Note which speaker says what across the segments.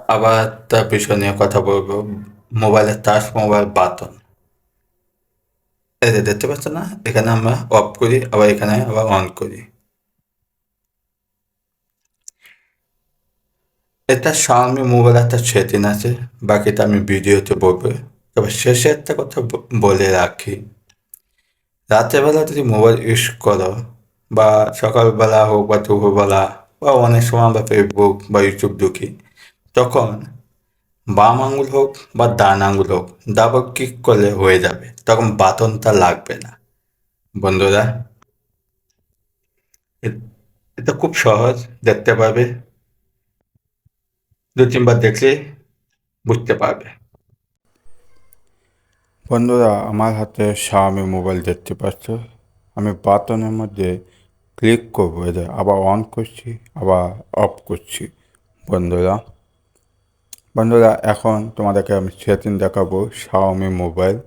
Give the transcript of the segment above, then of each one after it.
Speaker 1: আবার তার বিষয় নিয়ে কথা বলবো। মোবাইলের টাচ মোবাইল বাটন, এই যে দেখতে পাচ্ছ না, এখানে আমরা অফ করি, আবার এখানে আবার অন করি। এটা Xiaomi মোবাইল একটা সেটিং আছে, বাকিটা আমি ভিডিওতে বলবো। তবে শেষে একটা কথা বলে রাখি, রাতের বেলা যদি মোবাইল ইউজ করো, বা সকালবেলা হোক বা দুপুরবেলা, বা অনেক সময় আমরা ফেসবুক বা ইউটিউব ঢুকি, তখন বাম আঙুল হোক বা ডান আঙুল হোক, ডাবল ক্লিক করলে হয়ে যাবে, তখন বাটনটা লাগবে না। বন্ধুরা, এ- এটা খুব সহজ, দেখতে পারবে, দু তিনবার দেখলে বুঝতে পারবে।
Speaker 2: বন্ধুরা, আমার হাতে Xiaomi মোবাইল দেখতে পাচ্ছ। আমি বাটনের মধ্যে ক্লিক করবো, এদের আবার অন করছি, আবার অফ করছি। বন্ধুরা বন্ধুরা এখন তোমাদেরকে আমি সেটিং দেখাবো Xiaomi মোবাইল,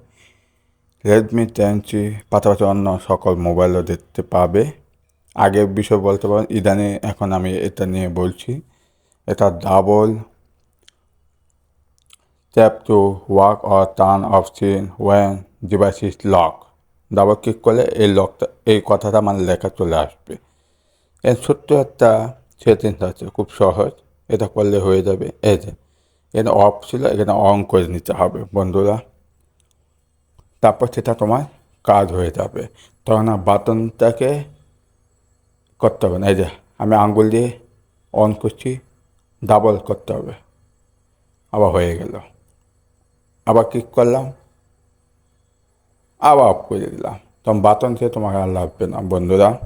Speaker 2: রেডমি 10C, পাশাপাশি অন্য সকল মোবাইলও দেখতে পাবে। আগের বিষয় বলতে পারেন, ইদানিং এখন আমি এটা নিয়ে বলছি। এটা double tap to work or turn off screen when device is locked. Double click করলে এই লকটা, এই কথাটা আমার লেখা চলে আসবে। এর ছোট্ট একটা সেটিংস আছে, খুব সহজ। এটা করলে হয়ে যাবে। এই যে এখানে অফ ছিল, এখানে অন করে নিতে হবে বন্ধুরা। তারপর সেটা তোমার কাজ হয়ে যাবে। তখন আর বাটনটাকে করতে হবে না। এই যে আমি আঙ্গুল দিয়ে অন করছি, ডাবল করতে হবে, আবার হয়ে গেল। আবার ক্লিক করলাম, আবার অফ করে দিলাম। তখন বাটন থেকে তোমাকে আর লাগবে না বন্ধুরা।